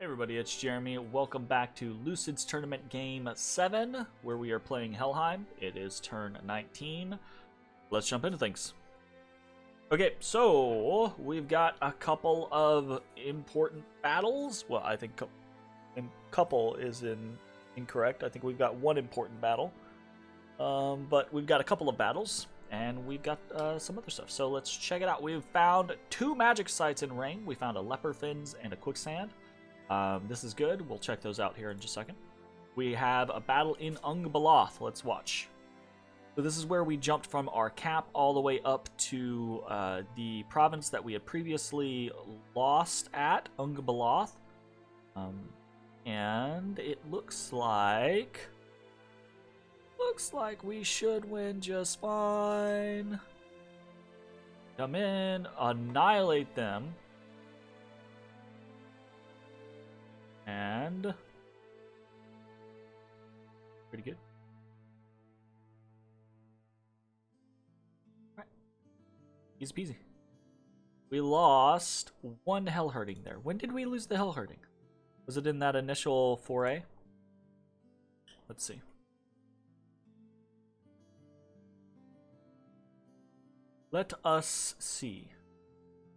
Hey everybody, it's Jeremy. Welcome back to Lucid's Tournament Game 7, where we are playing Helheim. It is turn 19. Let's jump into things. Okay, so we've got a couple of important battles. Well, I think couple is incorrect. I think we've got one important battle. But we've got a couple of battles, and we've got some other stuff. So let's check it out. We've found two magic sites in Ring. We found a leper fins and a quicksand. This is good. We'll check those out here in just a second. We have a battle in Unbeloth. Let's watch. So this is where we jumped from our cap all the way up to the province that we had previously lost at, Unbeloth. And it looks like we should win just fine. Come in, annihilate them. And pretty good. Alright. Easy peasy. We lost one hell hurting there. When did we lose the hell hurting? Was it in that initial foray? Let's see. Let us see.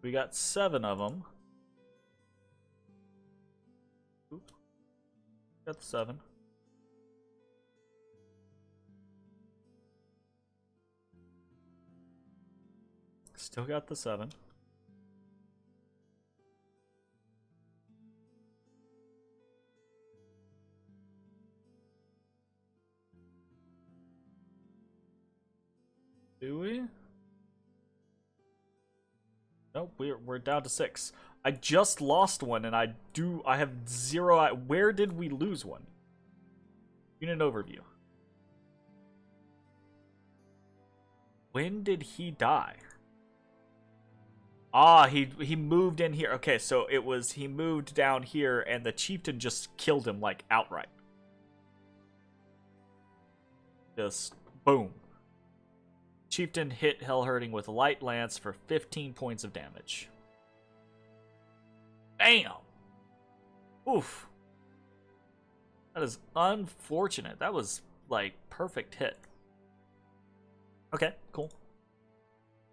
We got 7 of them. Oop. Got the 7. Still got the 7. Do we? Nope, we're down to 6. I just lost one, and I have 0. Where did we lose one? Unit overview. When did he die? Ah, he moved in here. Okay, so it was he moved down here, and the chieftain just killed him like outright. Just boom. Chieftain hit hell hurting with light lance for 15 points of damage. Bam! Oof. That is unfortunate. That was, like, perfect hit. Okay, cool.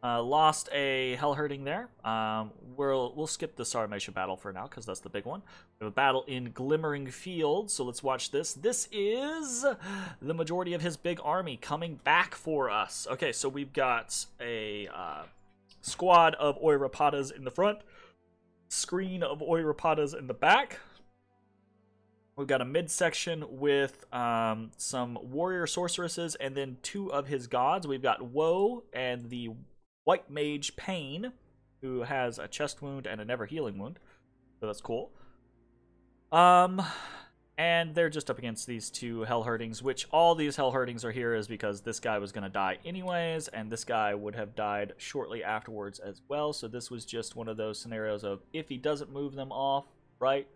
Lost a hell hurting there. We'll skip the Sarmatia battle for now, because that's the big one. We have a battle in Glimmering Field, so let's watch this. This is the majority of his big army coming back for us. Okay, so we've got a squad of Oirapatas in the front. Screen of Oirapatas in the back. We've got a midsection with some warrior sorceresses and then 2 of his gods. We've got Woe and the white mage Pain, who has a chest wound and a never healing wound. So that's cool. And they're just up against these 2 hell hurtings, which all these hell hurtings are here is because this guy was going to die anyways, and this guy would have died shortly afterwards as well. So this was just one of those scenarios of if he doesn't move them off, right?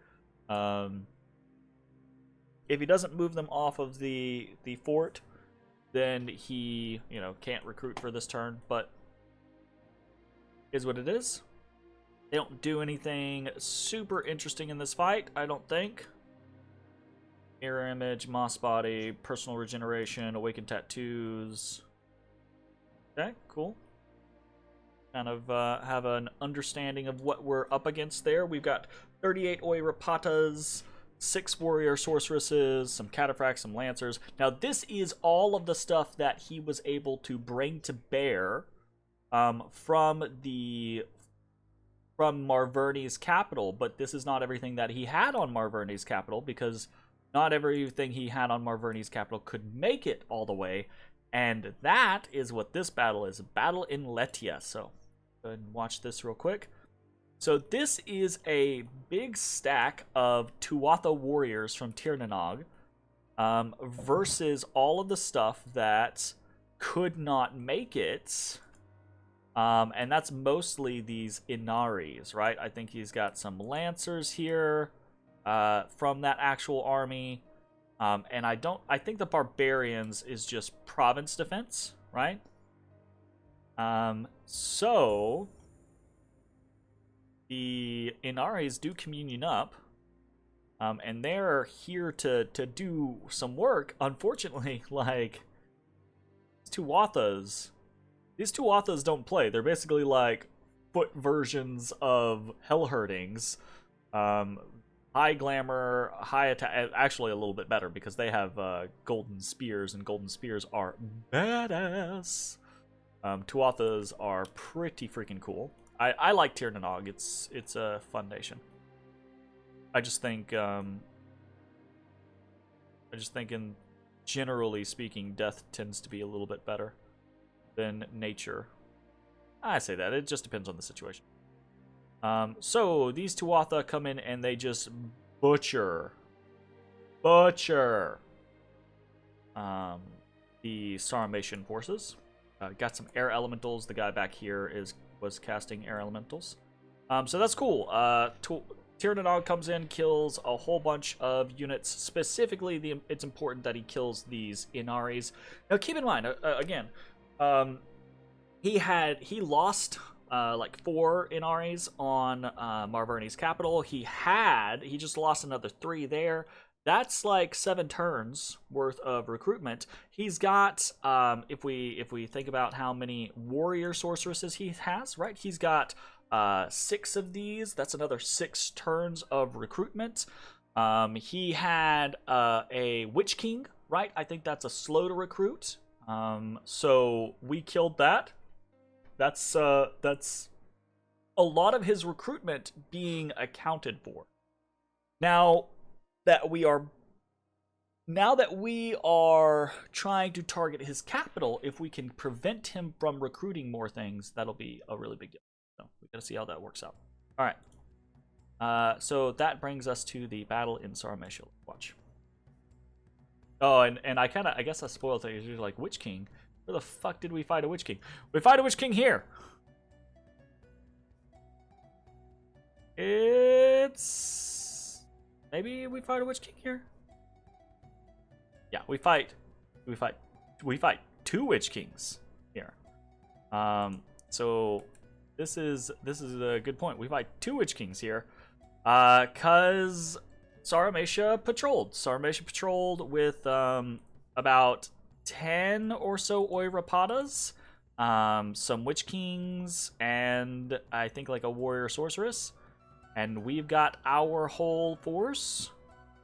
If he doesn't move them off of the fort, then he, can't recruit for this turn, but is what it is. They don't do anything super interesting in this fight, I don't think. Mirror image, moss body, personal regeneration, awakened tattoos. Okay, cool. Kind of have an understanding of what we're up against there. We've got 38 Oirapatas, 6 warrior sorceresses, some cataphracts, some lancers. Now this is all of the stuff that he was able to bring to bear from Marverni's capital, but this is not everything that he had on Marverni's capital, because not everything he had on Marverni's capital could make it all the way, and that is what this battle is, a battle in Letia. So go ahead and watch this real quick. So this is a big stack of Tuatha warriors from Tirnanog versus all of the stuff that could not make it. And that's mostly these Inaris, right? I think he's got some Lancers here from that actual army. And I think the Barbarians is just province defense, right? So the Inaris do communion up. And they're here to do some work. Unfortunately, like, these Tuathas don't play. They're basically like foot versions of Hellherdings. High glamour, high attack. Actually, a little bit better because they have golden spears, and golden spears are badass. Tuathas are pretty freaking cool. I like Tir Nanog. It's a fun nation. I just think in generally speaking, death tends to be a little bit better than nature. I say that, it just depends on the situation. So these Tuatha come in and they just butcher the Saramatian forces. Got some air elementals. The guy back here was casting air elementals. So that's cool. Tir Nanog comes in, kills a whole bunch of units. Specifically, it's important that he kills these Inaris. Now, keep in mind, again, he lost like 4 Inaris on Marverni's capital. He just lost another 3 there. That's like 7 turns worth of recruitment. He's got, if we think about how many warrior sorceresses he has, right? He's got 6 of these. That's another 6 turns of recruitment. He had a Witch King, right? I think that's a slow to recruit. So we killed that. That's a lot of his recruitment being accounted for. Now that we are trying to target his capital, if we can prevent him from recruiting more things, that'll be a really big deal. So we gotta see how that works out. All right. So that brings us to the battle in Sarmatia. Watch. Oh, and I guess I spoiled things. You're like, Witch King? Where the fuck did we fight a Witch King? We fight a Witch King here. It's maybe we fight a Witch King here. Yeah, we fight 2 Witch Kings here. So this is a good point. We fight 2 Witch Kings here, cause Sarmatia patrolled with about 10 or so Oirapatas, some Witch Kings, and I think like a warrior sorceress. And we've got our whole force.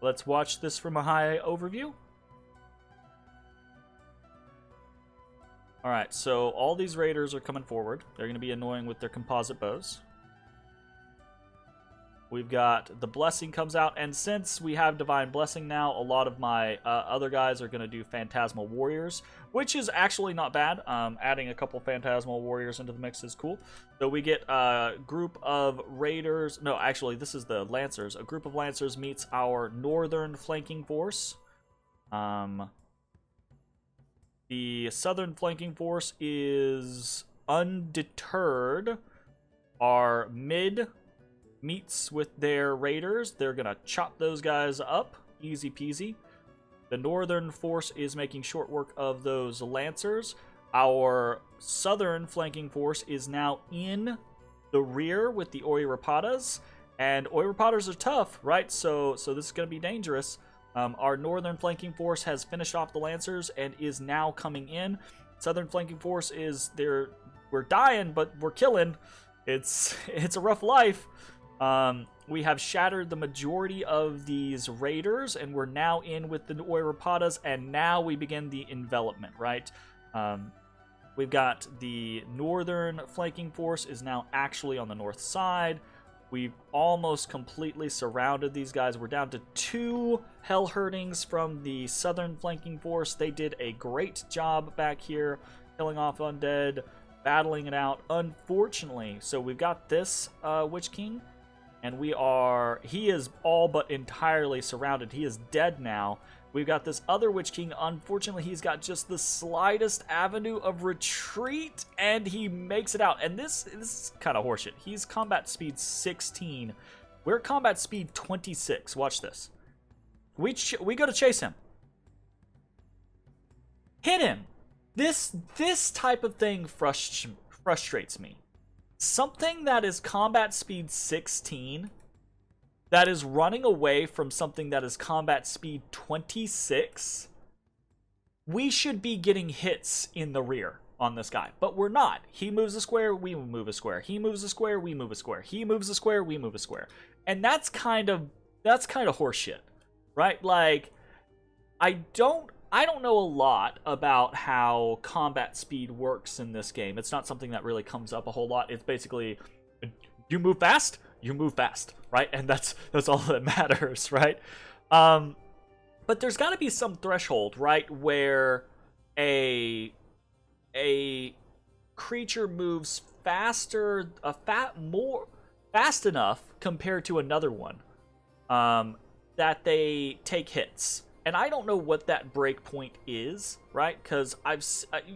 Let's watch this from a high overview. Alright, so all these raiders are coming forward. They're going to be annoying with their composite bows. We've got the Blessing comes out, and since we have Divine Blessing now, a lot of my other guys are going to do Phantasmal Warriors, which is actually not bad. Adding a couple Phantasmal Warriors into the mix is cool. So we get a group of Raiders. No, actually, this is the Lancers. A group of Lancers meets our northern flanking force. The southern flanking force is undeterred. Our mid meets with their raiders. They're gonna chop those guys up, easy peasy. The northern force is making short work of those lancers. Our southern flanking force is now in the rear with the Oirapatas, and Oirapatas are tough, right? So this is gonna be dangerous. Our northern flanking force has finished off the lancers and is now coming in. Southern flanking force is there. We're dying, but we're killing. It's a rough life. We have shattered the majority of these raiders, and we're now in with the Oirapatas, and now we begin the envelopment, right? We've got the northern flanking force is now actually on the north side. We've almost completely surrounded these guys. We're down to 2 Hellherdings from the southern flanking force. They did a great job back here, killing off undead, battling it out. Unfortunately, so we've got this Witch King, and he is all but entirely surrounded. He is dead now. We've got this other Witch King. Unfortunately, he's got just the slightest avenue of retreat, and he makes it out. And this is kind of horseshit. He's combat speed 16. We're combat speed 26. Watch this. We go to chase him. Hit him. This type of thing frustrates me. Something that is combat speed 16 that is running away from something that is combat speed 26, we should be getting hits in the rear on this guy, but we're not. He moves a square, we move a square. He moves a square, we move a square. He moves a square, we move a square. And that's kind of horseshit, right? Like, I don't know a lot about how combat speed works in this game. It's not something that really comes up a whole lot. It's basically, you move fast, right? And that's all that matters, right? But there's got to be some threshold, right, where a creature moves fast enough compared to another one, that they take hits. And I don't know what that break point is, right? Because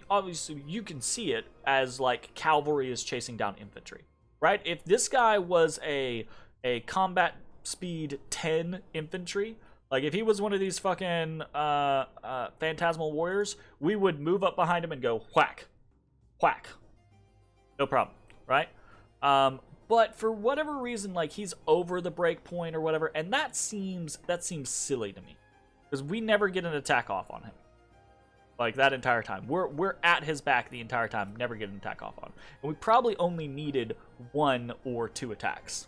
obviously you can see it as like cavalry is chasing down infantry, right? If this guy was a combat speed 10 infantry, like if he was one of these fucking phantasmal warriors, we would move up behind him and go whack, whack, no problem, right? But for whatever reason, like he's over the break point or whatever, and that seems silly to me. Because we never get an attack off on him. Like, that entire time. We're at his back the entire time, never get an attack off on him. And we probably only needed 1 or 2 attacks.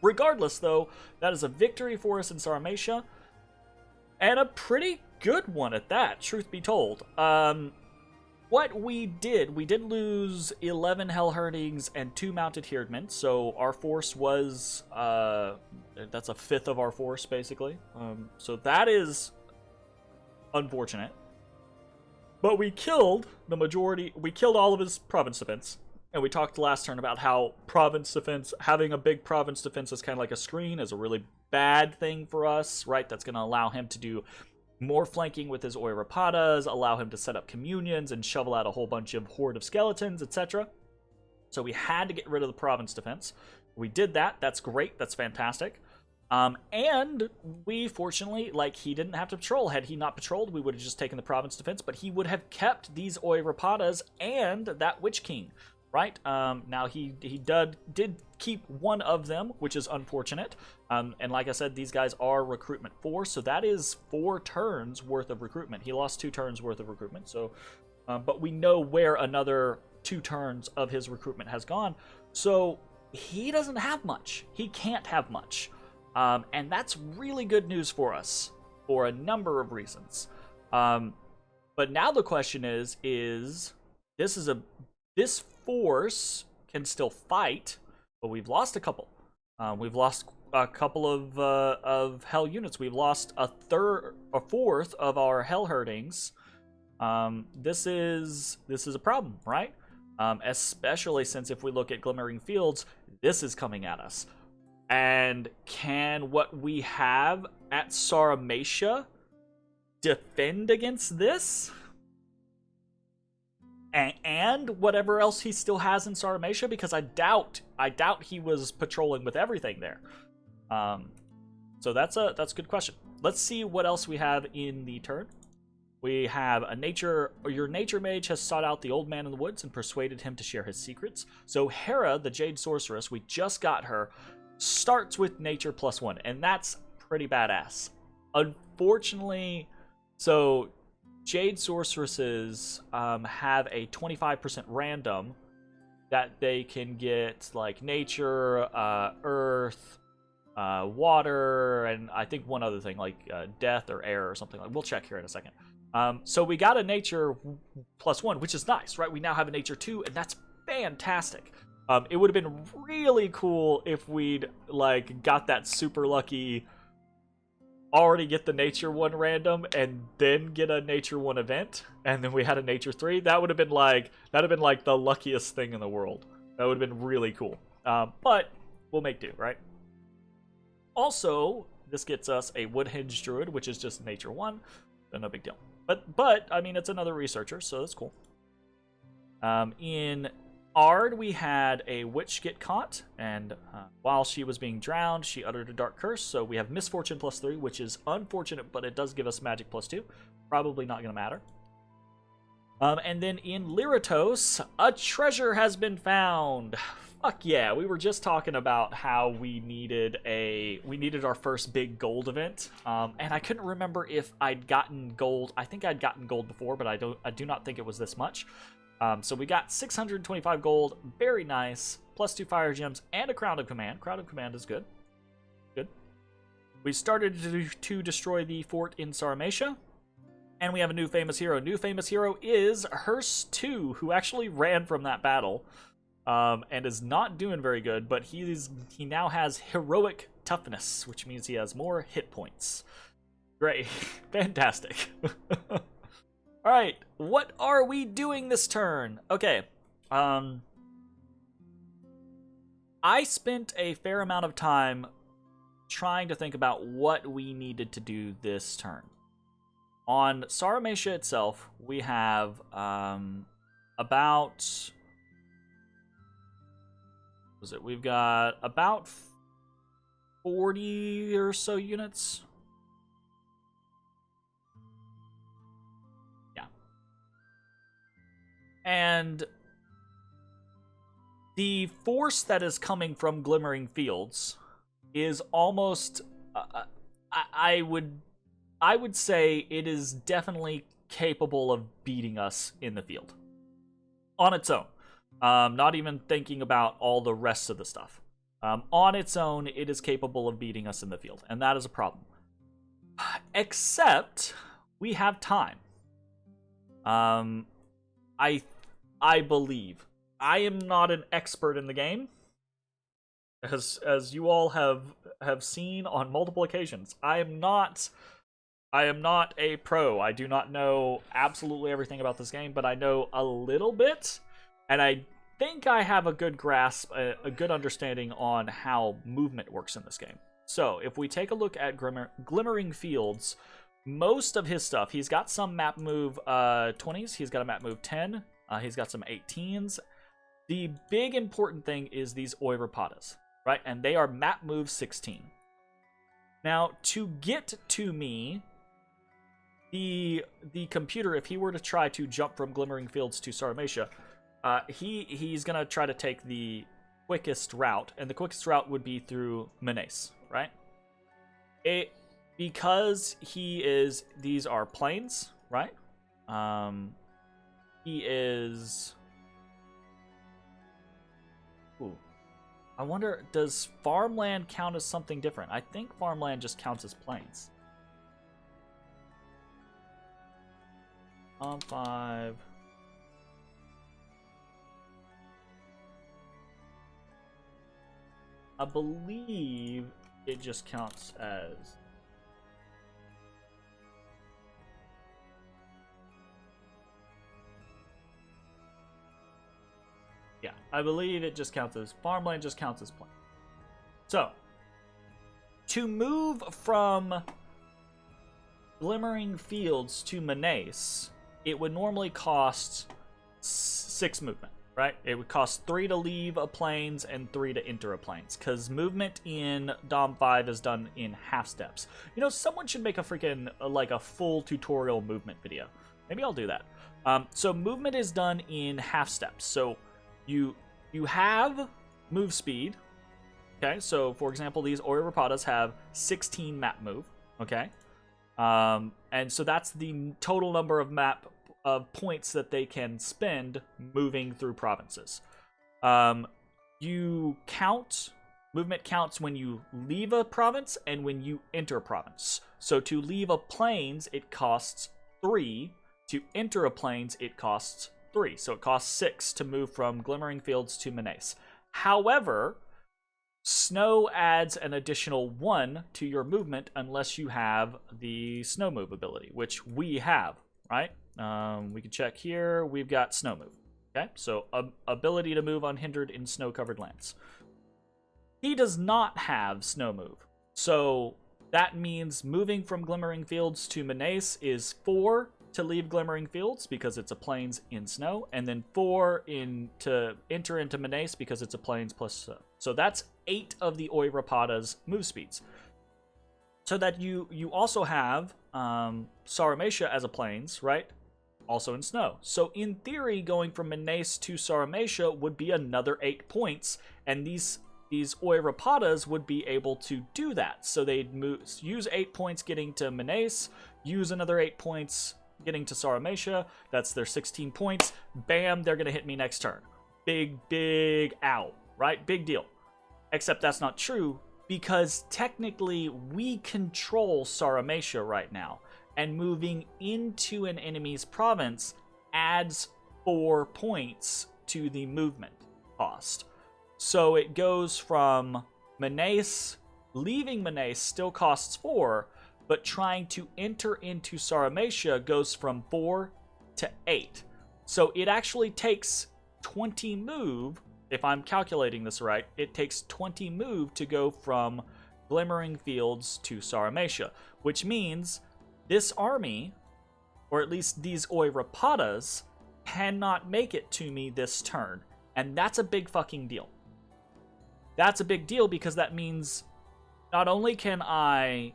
Regardless, though, that is a victory for us in Sarmatia. And a pretty good one at that, truth be told. What we did lose 11 Hellherdings and 2 mounted Herdmen, so our force was, that's a fifth of our force, basically. So that is unfortunate. But we killed the majority, we killed all of his province defense, and we talked last turn about how province defense, having a big province defense is kind of like a screen, is a really bad thing for us, right? That's going to allow him to do more flanking with his Oirapadas, allow him to set up communions and shovel out a whole bunch of horde of skeletons, etc. So we had to get rid of the province defense. We did that. That's great. That's fantastic. And we, fortunately, like, he didn't have to patrol. Had he not patrolled, we would have just taken the province defense, but he would have kept these Oirapadas and that Witch King, right? Now, he did keep one of them, which is unfortunate. And like I said, these guys are recruitment 4, so that is 4 turns worth of recruitment. He lost 2 turns worth of recruitment, so but we know where another 2 turns of his recruitment has gone. So he doesn't have much. He can't have much. And that's really good news for us for a number of reasons. But now the question is this force can still fight, but we've lost a couple. We've lost a couple of hell units. We've lost a fourth of our hell herdings. This is a problem, right? Especially since if we look at Glimmering Fields, this is coming at us. And can what we have at Sarmatia defend against this? And whatever else he still has in Sarmatia, because I doubt he was patrolling with everything there. So that's a good question. Let's see what else we have in the turn. We have your nature mage has sought out the old man in the woods and persuaded him to share his secrets. So Hera, the Jade Sorceress, we just got her, starts with nature +1, and that's pretty badass. Unfortunately, so Jade Sorceresses have a 25% random that they can get, like nature, earth, water, and I think one other thing, like death or air or something. Like, we'll check here in a second. So we got a nature +1, which is nice, right? We now have a nature 2, and that's fantastic. It would have been really cool if we'd like got that super lucky, already get the nature 1 random and then get a nature 1 event, and then we had a nature 3. That would have been like the luckiest thing in the world. That would have been really cool. But we'll make do, right? Also, this gets us a Woodhenge Druid, which is just nature 1, so no big deal. But I mean, it's another researcher, so that's cool. In Ard, we had a witch get caught, and while she was being drowned, she uttered a dark curse, so we have misfortune +3, which is unfortunate, but it does give us magic +2. Probably not going to matter. And then in Lyratos, a treasure has been found. Fuck yeah, we were just talking about how we needed our first big gold event. And I couldn't remember if I'd gotten gold. I think I'd gotten gold before, but I do not think it was this much. So we got 625 gold, very nice, plus 2 fire gems, and a Crown of Command. Crown of Command is good. Good. We started to destroy the fort in Sarmatia, and we have a new famous hero. New famous hero is Hearst 2, who actually ran from that battle, and is not doing very good, but he now has heroic toughness, which means he has more hit points. Great. Fantastic. Alright, what are we doing this turn? Okay, I spent a fair amount of time trying to think about what we needed to do this turn. On Sarmatia itself, we have we've got about 40 or so units. And the force that is coming from Glimmering Fields is almost, I would say it is definitely capable of beating us in the field. On its own. Not even thinking about all the rest of the stuff. On its own, it is capable of beating us in the field, and that is a problem. Except, we have time. I believe. I am not an expert in the game, as you all have seen on multiple occasions. I am not a pro. I do not know absolutely everything about this game, but I know a little bit, and I think I have a good grasp, a good understanding on how movement works in this game. So, if we take a look at Glimmering Fields, most of his stuff, he's got some map move 20s, he's got a map move 10, he's got some 18s. The big important thing is these Oirapatas, right? And they are map move 16. Now, to get to me, the computer, if he were to try to jump from Glimmering Fields to Sarmatia, he's gonna try to take the quickest route, and the quickest route would be through Menace, right? Because these are plains, right? He is... Ooh. I wonder, does farmland count as something different? I think farmland just counts as plains. 5... I believe it just counts as... Yeah, I believe it just counts as... Farmland just counts as plain. So, to move from Glimmering Fields to Menace, it would normally cost 6 movement. Right? It would cost 3 to leave a plains and 3 to enter a plains, because movement in Dom 5 is done in half steps. You know, someone should make a freaking, like, a full tutorial movement video. Maybe I'll do that. So movement is done in half steps. So you have move speed. Okay, so for example, these Oirapatas have 16 map move. Okay, and so that's the total number of points that they can spend moving through provinces. You count, movement counts when you leave a province and when you enter a province. So to leave a plains, it costs 3. To enter a plains, it costs 3. So it costs 6 to move from Glimmering Fields to Menace. However, snow adds an additional 1 to your movement unless you have the snow move ability, which we have, right? We can check here. We've got snow move. Okay, so ability to move unhindered in snow-covered lands. He does not have snow move, so that means moving from Glimmering Fields to Menace is 4 to leave Glimmering Fields because it's a plains in snow, and then 4 to enter into Menace because it's a plains plus snow. So that's 8 of the Oirapada's move speeds. So that you also have Sarmatia as a plains, right? also in snow. So in theory, going from Menace to Saramatia would be another 8 points, and these Oirapatas would be able to do that. So they'd use 8 points getting to Menace, use another 8 points getting to Saramatia. That's their 16 points. Bam, they're going to hit me next turn. Big ow, right? Big deal. Except that's not true, because technically we control Saramatia right now, and moving into an enemy's province adds 4 points to the movement cost. So it goes from Menace, leaving Menace still costs 4, but trying to enter into Saramatia goes from 4 to 8. So it actually takes 20 move, if I'm calculating this right, it takes 20 move to go from Glimmering Fields to Saramatia, which means this army, or at least these Oirapatas, cannot make it to me this turn. And that's a big fucking deal. That's a big deal, because that means not only can I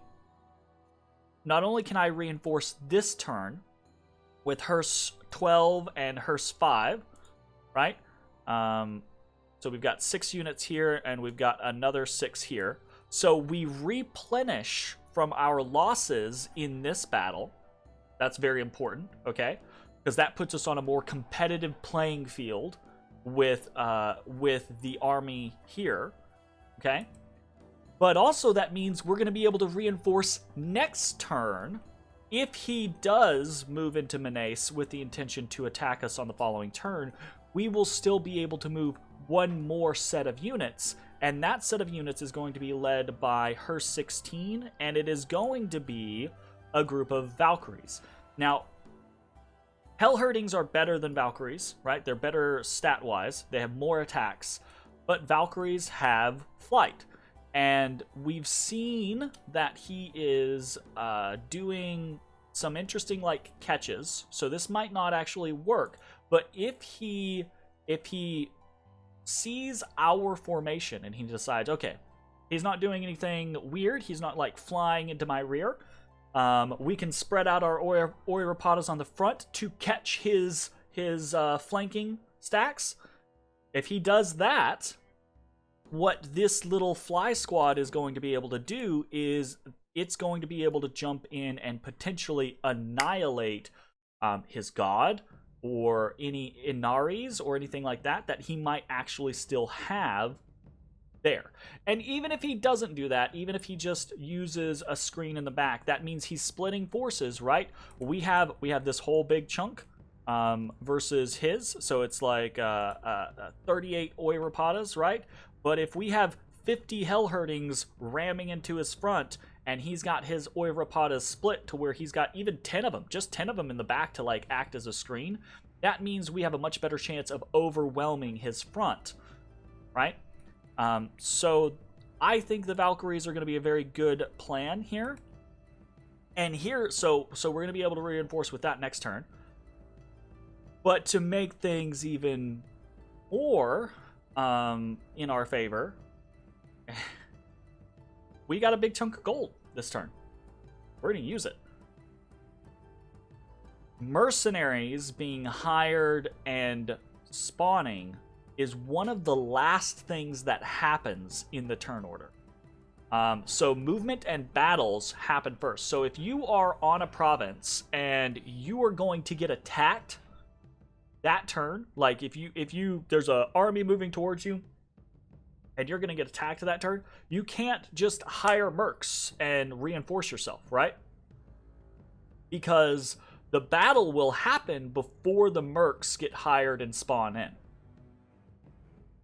reinforce this turn with Hearst 12 and Hearst 5, right? So we've got 6 units here, and we've got another 6 here. So we replenish from our losses in this battle. That's very important, okay? Because that puts us on a more competitive playing field with the army here, okay? But also that means we're going to be able to reinforce next turn if he does move into Menace with the intention to attack us on the following turn. We will still be able to move one more set of units, and that set of units is going to be led by her 16, and it is going to be a group of Valkyries. Now, Hellherdings are better than Valkyries, right? They're better stat-wise. They have more attacks, but Valkyries have flight. And we've seen that he is doing some interesting, like, catches. So this might not actually work. But if he sees our formation and he decides, okay, he's not doing anything weird. He's not, like, flying into my rear. We can spread out our Oirapatas on the front to catch his flanking stacks. If he does that, what this little fly squad is going to be able to do is it's going to be able to jump in and potentially annihilate his god or any Inaris or anything like that he might actually still have there. And even if he doesn't do that, even if he just uses a screen in the back, that means he's splitting forces, right? We have this whole big chunk versus his, so it's like 38 Oirapatas, right? But if we have 50 Hellherdings ramming into his front, and he's got his Oirapatas split to where he's got even 10 of them, just 10 of them in the back to, like, act as a screen, that means we have a much better chance of overwhelming his front, right? So I think the Valkyries are going to be a very good plan here. And here, so we're going to be able to reinforce with that next turn. But to make things even more in our favor, we got a big chunk of gold this turn. We're going to use it. Mercenaries being hired and spawning is one of the last things that happens in the turn order. So movement and battles happen first. So if you are on a province and you are going to get attacked that turn, like if you there's an army moving towards you and you're going to get attacked that turn, you can't just hire mercs and reinforce yourself, right? Because the battle will happen before the mercs get hired and spawn in.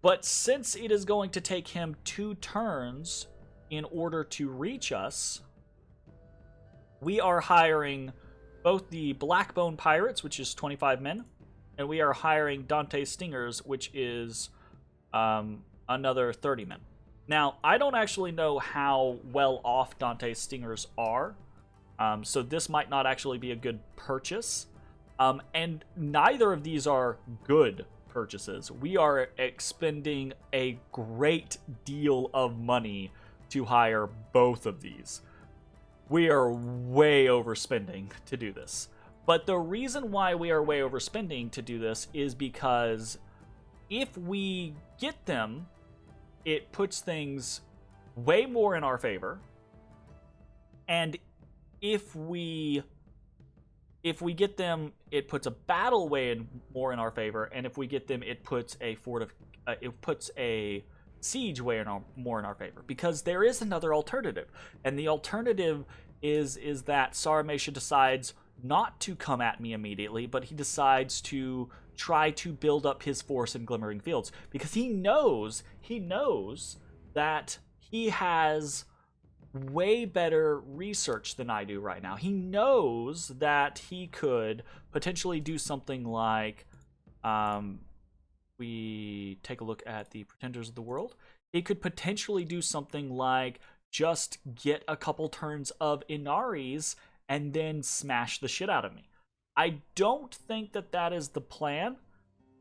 But since it is going to take him 2 turns in order to reach us, we are hiring both the Blackbone Pirates, which is 25 men, and we are hiring Dante Stingers, which is another 30 men. Now, I don't actually know how well off Dante Stingers are, so this might not actually be a good purchase. And neither of these are good purchases. We are expending a great deal of money to hire both of these. We are way overspending to do this. But the reason why we are way overspending to do this is because if we get them, it puts things way more in our favor. And if we get them, it puts a battle more in our favor. And if we get them, it puts a siege way more in our favor. Because there is another alternative, and the alternative is that Sarmasha decides not to come at me immediately, but he decides to try to build up his force in Glimmering Fields, because he knows that he has way better research than I do right now. He knows that he could potentially do something like, we take a look at the Pretenders of the World. He could potentially do something like just get a couple turns of Inaris and then smash the shit out of me. I don't think that is the plan.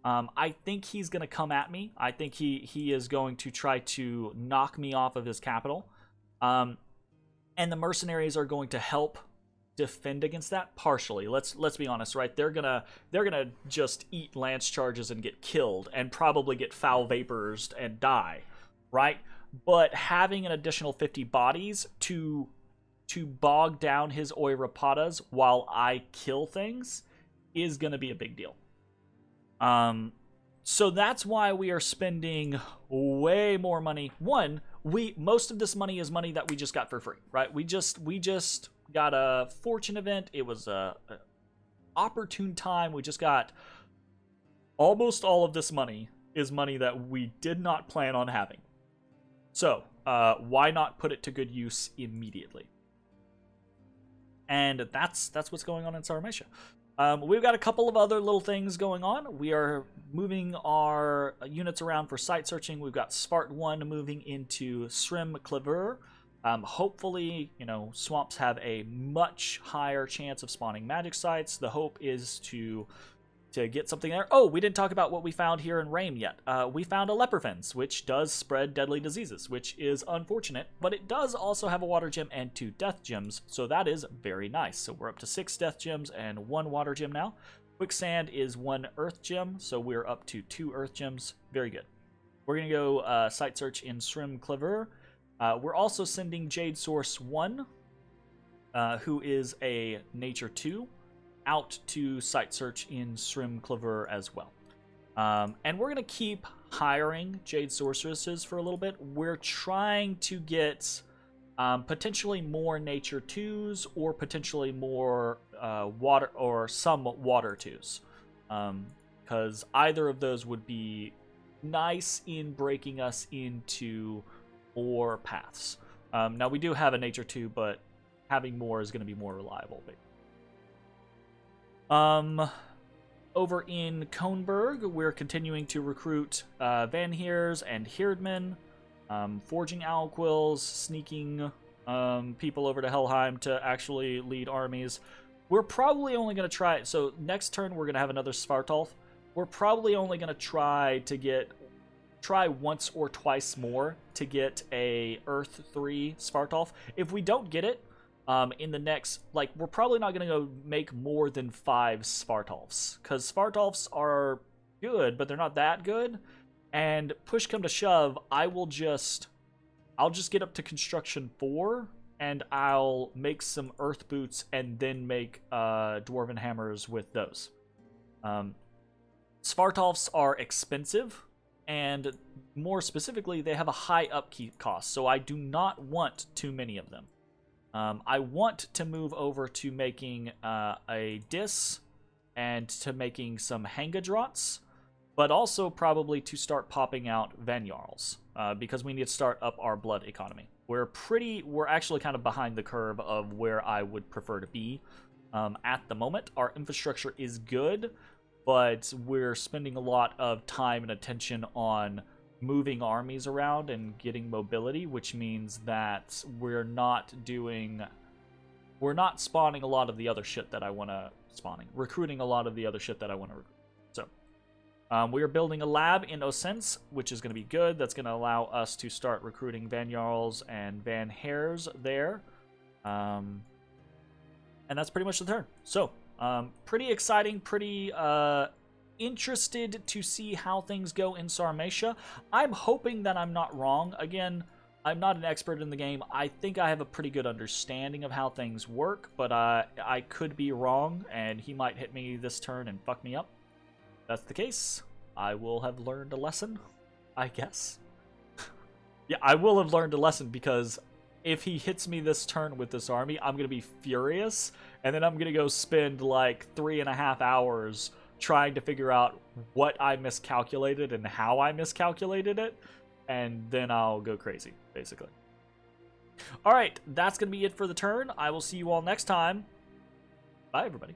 I think he's going to come at me. I think he is going to try to knock me off of his capital. And the mercenaries are going to help defend against that partially. Let's be honest, right? They're gonna just eat lance charges and get killed, and probably get foul vaporized and die, right? But having an additional 50 bodies to bog down his Oirapatas while I kill things is going to be a big deal. So that's why we are spending way more money. One, most of this money is money that we just got for free, right? We just got a fortune event. It was a opportune time. We just got almost all of this money is money that we did not plan on having. So, why not put it to good use immediately? And that's what's going on in Sarmasha. We've got a couple of other little things going on. We are moving our units around for site searching. We've got Svart 1 moving into Srim Clever. Hopefully, swamps have a much higher chance of spawning magic sites. The hope is to get something there. Oh, we didn't talk about what we found here in Rame yet. We found a leper fence, which does spread deadly diseases, which is unfortunate, but it does also have a water gem and 2 death gems, so that is very nice. So we're up to 6 death gems and 1 water gem now. Quicksand is 1 earth gem, so we're up to 2 earth gems. Very good. We're going to go site search in Srim Clever. We're also sending Jade Source 1, who is a Nature 2, out to site search in Srim Clever as well. And we're going to keep hiring Jade Sorceresses for a little bit. We're trying to get potentially more Nature 2s or potentially more water or some Water 2s. Because either of those would be nice in breaking us into more paths. Now, we do have a Nature 2, but having more is going to be more reliable. Over in Kohnberg, we're continuing to recruit Van Heers and Heerdmen, forging Owlquills, sneaking people over to Helheim to actually lead armies. We're probably only going to try... So next turn, we're going to have another Svartalf. We're probably only going to try once or twice more to get a Earth 3 Svartalf. If we don't get it, in the next, we're probably not going to go make more than 5 Svartalfs, because Svartalfs are good, but they're not that good. And push come to shove, I'll just get up to construction 4, and I'll make some earth boots, and then make dwarven hammers with those. Svartalfs are expensive, and more specifically, they have a high upkeep cost, so I do not want too many of them. I want to move over to making a Dis and to making some Hangadrots, but also probably to start popping out Vanyarls, because we need to start up our blood economy. We're actually kind of behind the curve of where I would prefer to be at the moment. Our infrastructure is good, but we're spending a lot of time and attention on moving armies around and getting mobility, which means that we're not spawning a lot of the other shit that I want to recruiting a lot of the other shit that I want to recruit. So we are building a lab in Osens, which is going to be good. That's going to allow us to start recruiting Van Jarls and Van Heers there. And that's pretty much the turn. So Pretty exciting, pretty interested to see how things go in Sarmatia. I'm hoping that I'm not wrong. Again, I'm not an expert in the game. I think I have a pretty good understanding of how things work, but I could be wrong, and he might hit me this turn and fuck me up. If that's the case, I will have learned a lesson, I guess. Yeah, I will have learned a lesson, because if he hits me this turn with this army, I'm going to be furious, and then I'm going to go spend like 3.5 hours trying to figure out what I miscalculated and how I miscalculated it, and then I'll go crazy, basically. Alright, that's going to be it for the turn. I will see you all next time. Bye, everybody.